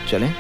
चलें?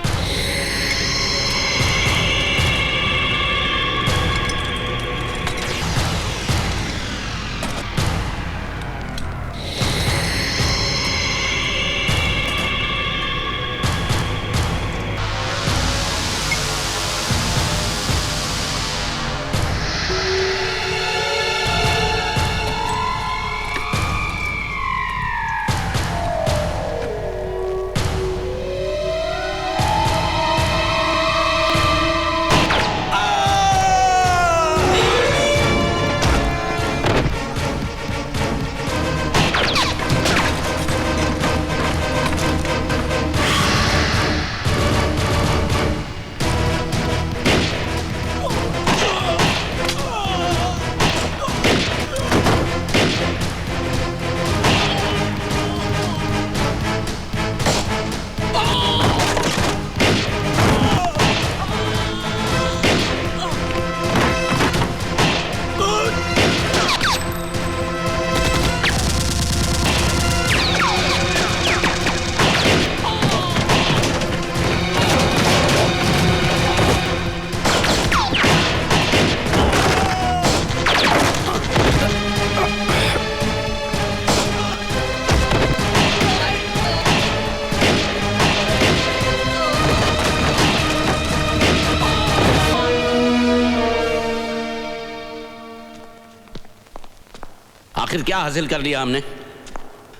आखिर क्या हासिल कर लिया हमने?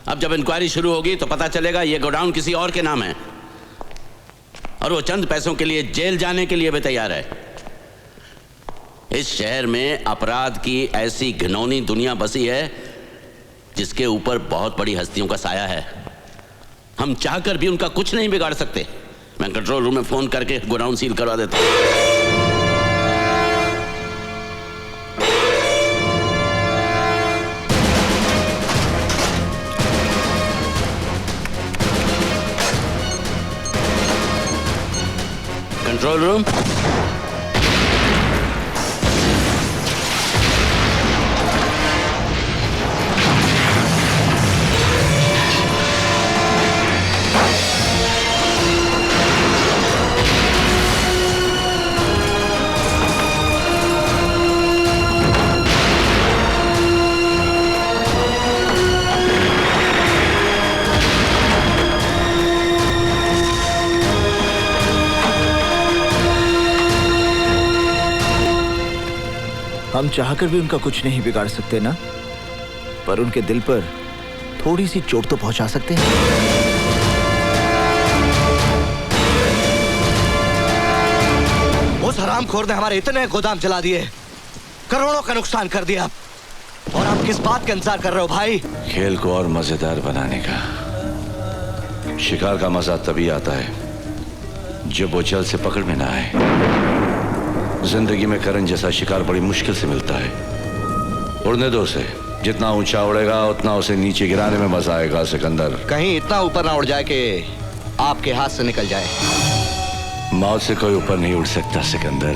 अब जब इंक्वायरी शुरू होगी तो पता चलेगा ये गोडाउन किसी और के नाम है और वो चंद पैसों के लिए जेल जाने के लिए भी तैयार है। इस शहर में अपराध की ऐसी घिनौनी दुनिया बसी है जिसके ऊपर बहुत बड़ी हस्तियों का साया है। हम चाहकर भी उनका कुछ नहीं बिगाड़ सकते। मैं कंट्रोल रूम में फोन करके गोडाउन सील करवा देता हूं। कंट्रोल रूम, हम चाहकर भी उनका कुछ नहीं बिगाड़ सकते ना, पर उनके दिल पर थोड़ी सी चोट तो पहुंचा सकते हैं। उस हरामखोर ने हमारे इतने गोदाम जला दिए, करोड़ों का नुकसान कर दिया, और आप किस बात का इंतजार कर रहे हो भाई? खेल को और मजेदार बनाने का। शिकार का मजा तभी आता है जब वो जल से पकड़ में ना आए। जिंदगी में करण जैसा शिकार बड़ी मुश्किल से मिलता है। उड़ने दो उसे, जितना ऊंचा उड़ेगा उतना उसे नीचे गिराने में मजा आएगा सिकंदर। कहीं इतना ऊपर ना उड़ जाए कि आपके हाथ से निकल जाए। मौत से कोई ऊपर नहीं उड़ सकता सिकंदर।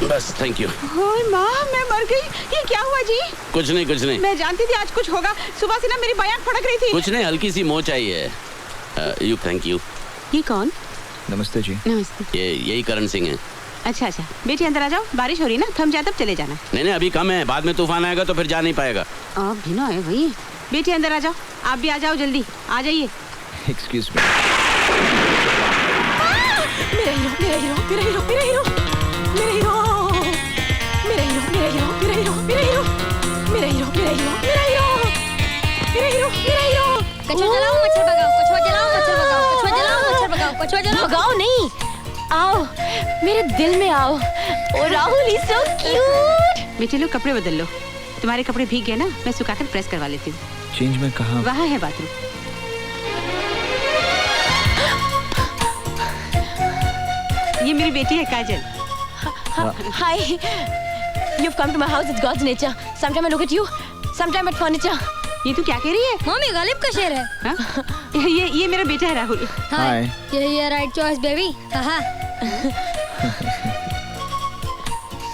बस थैंक यू। माँ मैं मर गई। ये क्या हुआ जी? कुछ नहीं कुछ नहीं। मैं जानती थी आज कुछ होगा। सुबह से ना मेरी बयान फड़क रही थी। कुछ नहीं, हल्की सी मोच आई है। You thank you. ये कौन? नमस्ते जी। नमस्ते। यही करण सिंह है। अच्छा अच्छा बेटी अंदर आ जाओ, बारिश हो रही ना, थम जाए तब चले जाना। नहीं अभी कम है, बाद में तूफान आएगा तो फिर जा नहीं पाएगा। आप भी ना है भाई। बेटी अंदर आ जाओ, आप भी आ जाओ, जल्दी आ जाइए। Excuse me. मेरा हीरो मेरा हीरो मेरा हीरो मेरा हीरो मेरा हीरो मेरा हीरो मेरा हीरो मेरा हीरो मेरा हीरो मेरा हीरो मेरा हीरो मेरा हीरो मेरा हीरो। कछुआ जलाओ मच्छर भगाओ, कछुआ जलाओ मच्छर भगाओ, कछुआ जलाओ मच्छर भगाओ, कछुआ जलाओ। भगाओ नहीं, आओ मेरे दिल में आओ। ओ राहुल इज सो क्यूट। बेटे लो कपड़े बदल लो, तुम्हारे कपड़े भीग गए ना, मैं सुखाकर प्रेस करवा लेती हूँ। चेंज में कहाँ? वहाँ है बाथरूम। ये मेरी बेटी है काजल। Hi, you've come to my house. It's God's nature. Sometime I look at you, sometime at furniture. ये तू क्या कह रही है? मम्मी गालिब का शेर है। हाँ? ये मेरा बेटा है राहुल। हाय। यही है राइट चॉइस बेबी। हाँ।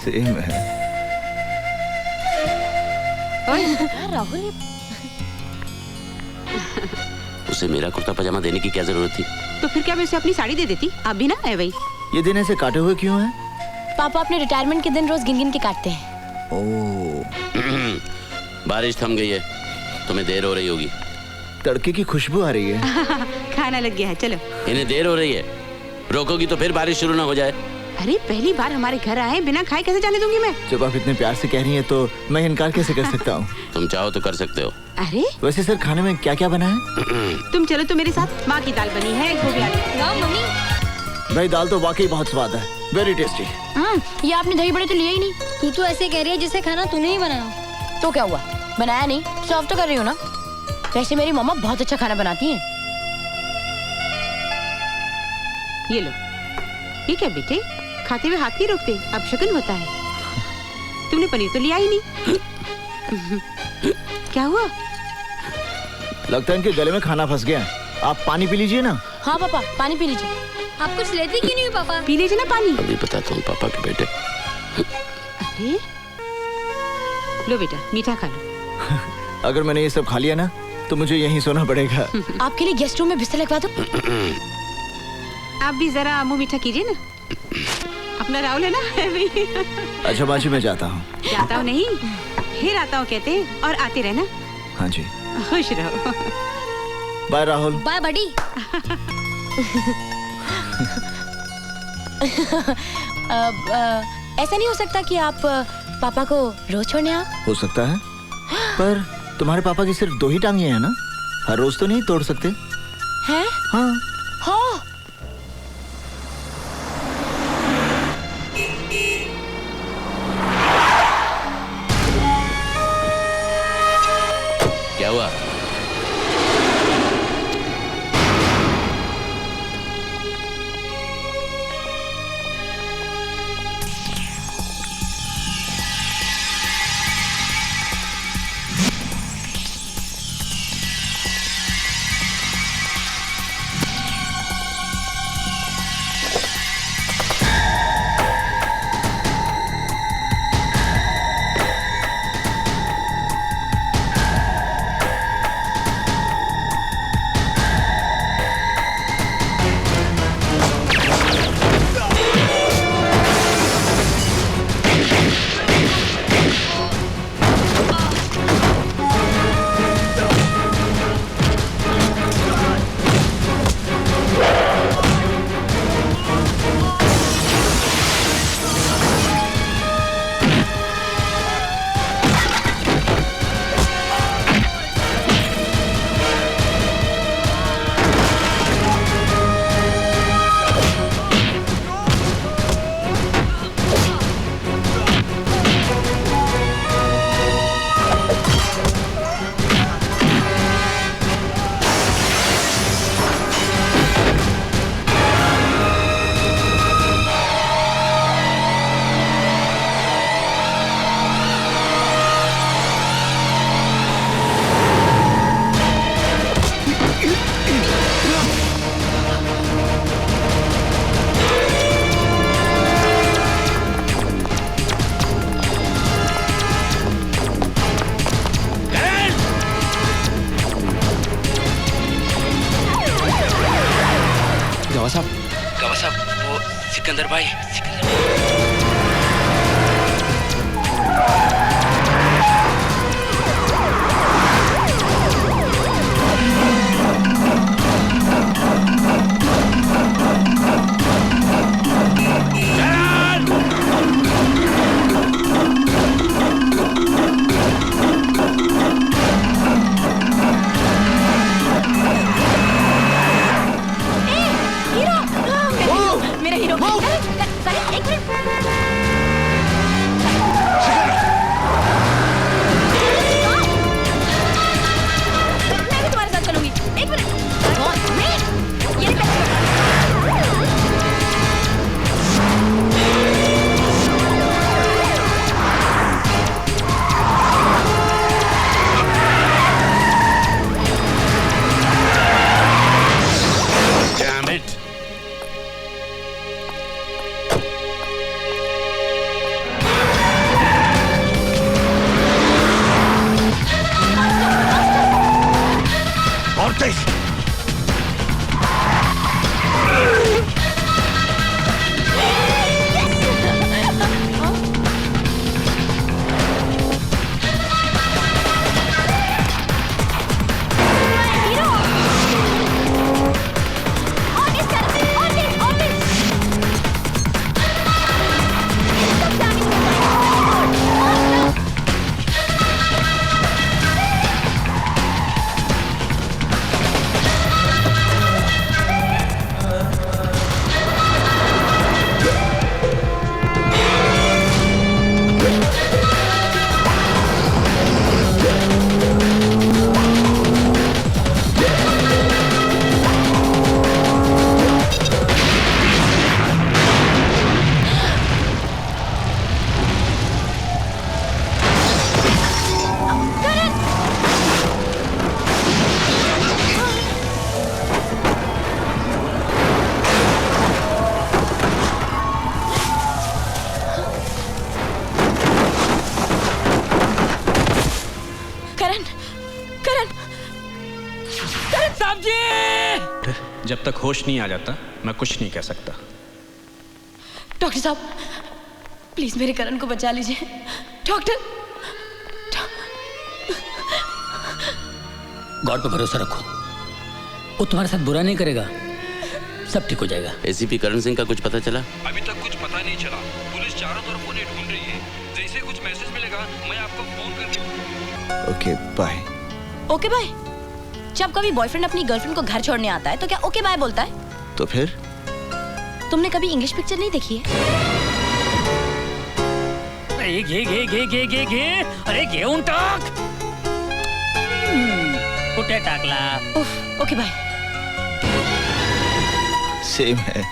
सेम है। राहुल उसे मेरा कुर्ता पजामा देने की क्या जरूरत थी? तो फिर क्या मैं उसे अपनी साड़ी दे देती? आप भी ना है भाई। ये दिन ऐसे काटे हुए क्यों हैं? पापा अपने रिटायरमेंट के दिन रोज गिन गिन के काटते हैं। ओह, बारिश थम गई है, तुम्हें देर हो रही होगी। तड़के की खुशबू आ रही है। खाना लग गया है, चलो। इन्हें देर हो रही है, रोकोगी तो फिर बारिश शुरू ना हो जाए। अरे पहली बार हमारे घर आए, बिना खाए कैसे जाने दूंगी मैं? जब आप इतने प्यार से कह रही हैं तो मैं इनकार कैसे कर सकता हूँ? तुम चाहो तो कर सकते हो। अरे वैसे सर खाने में क्या क्या बना है? तुम चलो तो मेरे साथ। माँ की दाल बनी है, गोभी आलू। वाह मम्मी। भाई दाल तो वाकई बहुत स्वाद है, वेरी टेस्टी। ये आपने दही बड़े तो लिए ही नहीं। तू तो ऐसे कह रही है जिसे खाना तूने ही बनाया। तो क्या हुआ, बनाया नहीं, सर्व तो कर रही हूँ ना। वैसे मेरी मम्मा बहुत अच्छा खाना बनाती हैं। ये लो। ये क्या बेटे, खाते हुए हाथ नहीं रोकते, अब शगुन होता है। तुमने पनीर तो लिया ही नहीं। क्या हुआ? लगता है इनके गले में खाना फंस गया। आप पानी पी लीजिए ना। हाँ पापा, पानी पी लीजिए। आप कुछ लेते क्यों नहीं हो पापा? पी लीजिए ना पानी। अभी बताता हूँ पापा के बेटे। अरे लो बेटा, मीठा खा लो। अगर मैंने ये सब खा लिया ना तो मुझे यहीं सोना पड़ेगा। आपके लिए गेस्ट रूम में बिस्तर लगवा दो। आप भी जरा मुंह मीठा कीजिए ना। अपना राहुल है ना। अच्छा बाजी मैं जाता हूँ। जाता हूँ नहीं, फिर आता हूँ कहते हैं, और आते रहना। हाँ जी, खुश रहो। बाय राहुल। Bye buddy. ऐसा नहीं हो सकता कि आप पापा को रोज छोड़ने आओ? हो सकता है, पर तुम्हारे पापा की सिर्फ 2 ही टांगे हैं ना, हर रोज तो नहीं तोड़ सकते। हैं? हाँ। हाँ। क्या हुआ? गवा साहब, वो सिकंदर भाई। साहब जी। जब तक होश नहीं आ जाता मैं कुछ नहीं कह सकता। डॉक्टर साहब प्लीज मेरे करण को बचा लीजिए। डॉक्टर गॉड पे भरोसा रखो, वो तुम्हारे साथ बुरा नहीं करेगा, सब ठीक हो जाएगा। एसीपी करण सिंह का कुछ पता चला? अभी तक कुछ पता नहीं चला। पुलिस चारों तरफ उन्हें ढूंढ रही है। जैसे कुछ मैसेज मिलेगा मैं आपको फोन करके। Okay bye. Okay bye? जब कभी बॉयफ्रेंड अपनी गर्लफ्रेंड को घर छोड़ने आता है तो क्या ओके बाय बोलता है? तो फिर तुमने कभी इंग्लिश पिक्चर नहीं देखी है? अरे घेऊन टाक, कुठे टाकला? उफ, ओके बाय। सेम है।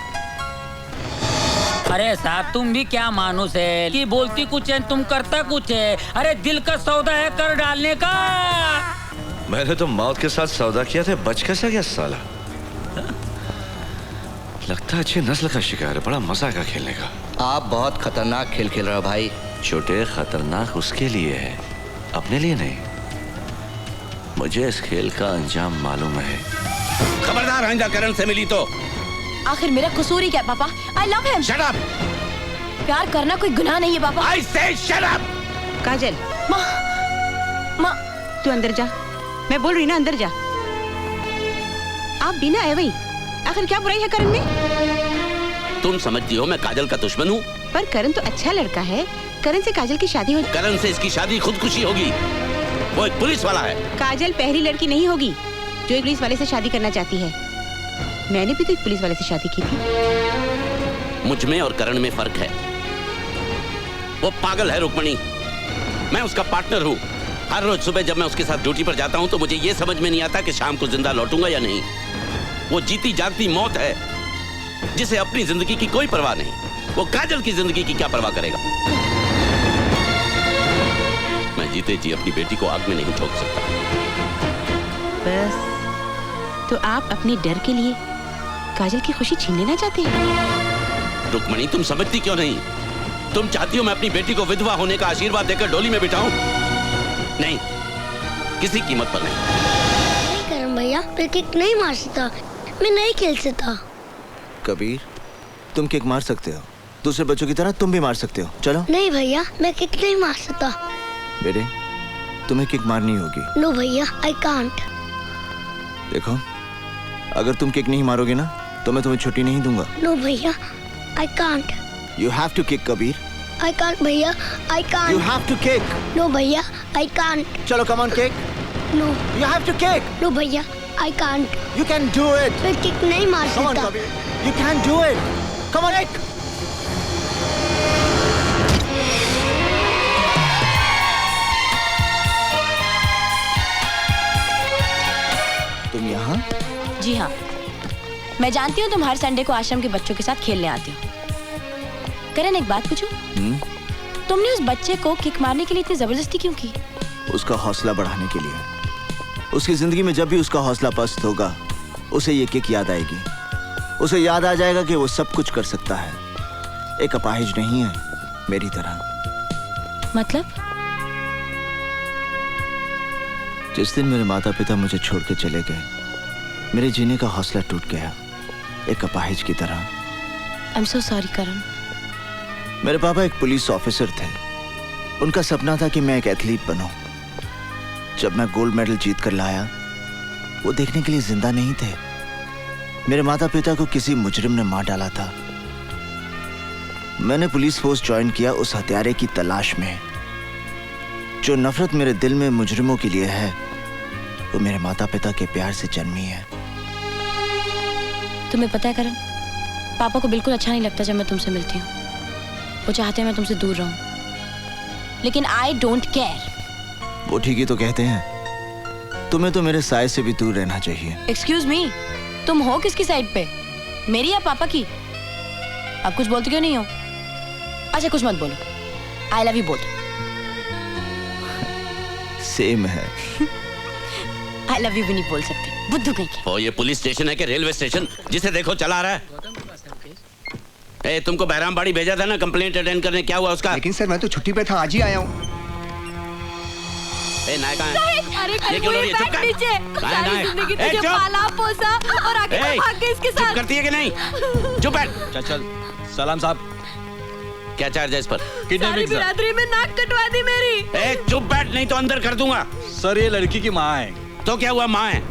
अरे साहब तुम भी क्या मानुस है कि बोलती कुछ है तुम करता कुछ है। अरे दिल का सौदा है कर डालने का। मैंने तो मौत के साथ सौदा किया था, बच कैसा गया साला। लगता है अच्छी नस्ल का शिकार है, बड़ा मजा आएगा खेलने का। आप बहुत खतरनाक खेल खेल रहे हो भाई। छोटे खतरनाक उसके लिए है, अपने लिए नहीं। मुझे इस खेल का अंजाम मालूम है। खबरदार आइंदा करण से मिली तो। आखिर मेरा कसूर ही क्या पापा? I love him. Shut up. प्यार करना कोई गुनाह नहीं है पापा। आई से शट अप। काजल माँ तू अंदर जा, मैं बोल रही ना अंदर जा। आप भी ना आए वही, आखिर क्या बुराई है करण में? तुम समझती हो मैं काजल का दुश्मन हूँ? पर करण तो अच्छा लड़का है, करण से काजल की शादी हो। करण से इसकी शादी खुदकुशी होगी, वो एक पुलिस वाला है। काजल पहली लड़की नहीं होगी जो एक पुलिस वाले से शादी करना चाहती है। मैंने भी तो एक पुलिस वाले से शादी की थी। मुझ में और करण में फर्क है। वो पागल है रुक्मणी, मैं उसका पार्टनर हूँ। हर रोज सुबह जब मैं उसके साथ ड्यूटी पर जाता हूँ तो मुझे ये समझ में नहीं आता कि शाम को जिंदा लौटूंगा या नहीं। वो जीती जागती मौत है जिसे अपनी जिंदगी की कोई परवाह नहीं। वो काजल की जिंदगी की क्या परवाह करेगा? मैं जीते जी अपनी बेटी को आग में नहीं ठोक सकता। बस तो आप अपने डर के लिए काजल की खुशी छीन लेना चाहते हैं? रुक्मणी तुम समझती क्यों नहीं? तुम चाहती हो मैं अपनी बेटी को विधवा होने का आशीर्वाद देकर डोली में बिठाऊं? नहीं, किसी कीमत पर नहीं। नहीं करण भैया, मैं किक नहीं मार सकता, मैं नहीं खेल सकता। कबीर तुम किक मार सकते हो, दूसरे बच्चों की तरह तुम भी मार सकते हो। चलो। नहीं भैया, मैं किक नहीं मार सकता। बेटे तुम्हें किक मारनी होगी। नो भैया, आई कांट। देखो अगर तुम किक नहीं मारोगे ना तो मैं तुम्हें छुट्टी नहीं दूंगा। नो भैया, I can't. You have to kick Kabir. I can't भैया, I can't. You have to kick. No भैया, आई कांट। चलो come on kick. No. You have to kick. No भैया, I can't. You can do it. मैं kick नहीं मार Come on, सकता। Kabir. You can do it. Come on, Nick. तुम यहाँ? जी हाँ, मैं जानती हूँ तुम हर संडे को आश्रम के बच्चों के साथ खेलने आती हो। करण एक बात पूछूं? तुमने उस बच्चे को किक मारने के लिए इतनी जबरदस्ती क्यों की? उसका हौसला बढ़ाने के लिए। उसकी जिंदगी में जब भी उसका हौसला पस्त होगा उसे ये किक याद आएगी। उसे याद आ जाएगा कि वो सब कुछ कर सकता है, एक अपाहिज नहीं है मेरी तरह। मतलब? जिस दिन मेरे माता पिता मुझे छोड़ के चले गए मेरे जीने का हौसला टूट गया, एक अपाहिज की तरह। I'm so sorry करण। मेरे पापा एक पुलिस ऑफिसर थे। उनका सपना था कि मैं एक एथलीट बनूं। जब मैं गोल्ड मेडल जीत कर लाया वो देखने के लिए जिंदा नहीं थे। मेरे माता पिता को किसी मुजरिम ने मार डाला था। मैंने पुलिस फोर्स ज्वाइन किया उस हत्यारे की तलाश में। जो नफरत मेरे दिल में मुजरिमों के लिए है वो मेरे माता पिता के प्यार से जन्मी है। तुम्हें पता है करण, पापा को बिल्कुल अच्छा नहीं लगता जब मैं तुमसे मिलती हूँ। वो चाहते हैं मैं तुमसे दूर रहूं, लेकिन आई डोंट केयर। वो ठीक ही तो कहते हैं। तुम्हें तो मेरे साय से भी दूर रहना चाहिए। एक्सक्यूज मी, तुम हो किसकी साइड पे, मेरी या पापा की? आप कुछ बोलते क्यों नहीं हो? अच्छा कुछ मत बोलो, आई लव यू बोल। सेम है। आई लव यू भी नहीं बोल सकते, बुद्धू कहीं के। ओ ये पुलिस स्टेशन है कि रेलवे स्टेशन? जिसे देखो चला रहा है। ए, तुमको बहरामबाड़ी भेजा था ना कंप्लेंट अटेंड करने, क्या हुआ उसका? लेकिन सर मैं तो छुट्टी पे था, आज ही आया हूँ। नायका अरे ये क्यों रो रही है? चुप कर। नीचे कहाँ है, सारी कहाँ है? जिंदगी ए, तुझे चुप। पाला पोसा और आगे ए, भाग गई इसके चुप साथ। करती है कि नहीं? चुप बैठ। चल चल सलाम साहब। क्या चार्ज है इस पर? सारी किडनैपिंग सर। बिरादरी में नाक कटवा दी मेरी। ए, चुप बैठ, नहीं तो अंदर कर दूंगा। सर ये लड़की की माँ है। तो क्या हुआ, माँ है?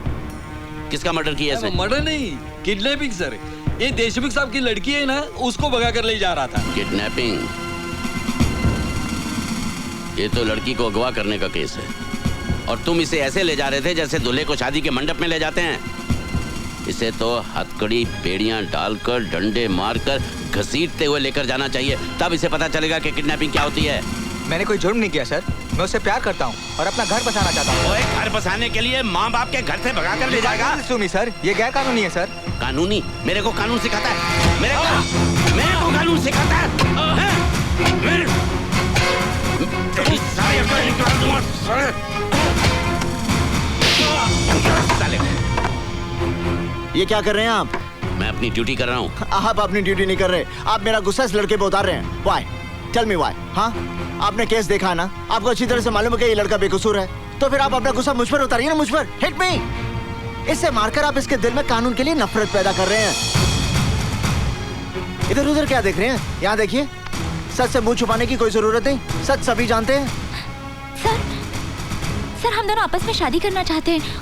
किसका मर्डर किया इसने? मर्डर नहीं, किडनैपिंग सर। ये देशमुख साहब की लड़की है ना, उसको भगा कर ले जा रहा था। किडनैपिंग? ये तो लड़की को अगवा करने का केस है, और तुम इसे ऐसे ले जा रहे थे जैसे दूल्हे को शादी के मंडप में ले जाते हैं। इसे तो हथकड़ी बेड़ियां डालकर, डंडे मारकर, घसीटते हुए लेकर जाना चाहिए, तब इसे पता चलेगा कि किडनैपिंग क्या होती है। मैंने कोई जुर्म नहीं किया सर, मैं उससे प्यार करता हूँ और अपना घर बसाना चाहता हूँ। ओए, घर बसाने के लिए माँ बाप के घर से भगा कर ले जाएगा? सुमी सर, ये गैर कानूनी है सर। कानूनी? मेरे को कानून सिखाता है? मेरे को कानून सिखाता है? तेरी सारी अकल निकाल दूंगा साले। ये क्या कर रहे हैं आप? मैं अपनी ड्यूटी कर रहा हूँ। आप अपनी ड्यूटी नहीं कर रहे, आप मेरा गुस्सा इस लड़के पे उतार रहे हैं। Why? Tell me why? हाँ, आपने केस देखा ना, आपको अच्छी तरह से मालूम है कि ये लड़का बेकसूर है, तो फिर आप अपना गुस्सा मुझ पर उतारिए ना, मुझ पर। Hit me. इससे मारकर आप इसके दिल में कानून के लिए नफरत पैदा कर रहे हैं। इधर उधर क्या देख रहे हैं? यहाँ देखिए, सच से मुंह छुपाने की कोई जरूरत नहीं, सच सभी जानते हैं। सर हम दोनों आपस में शादी करना चाहते हैं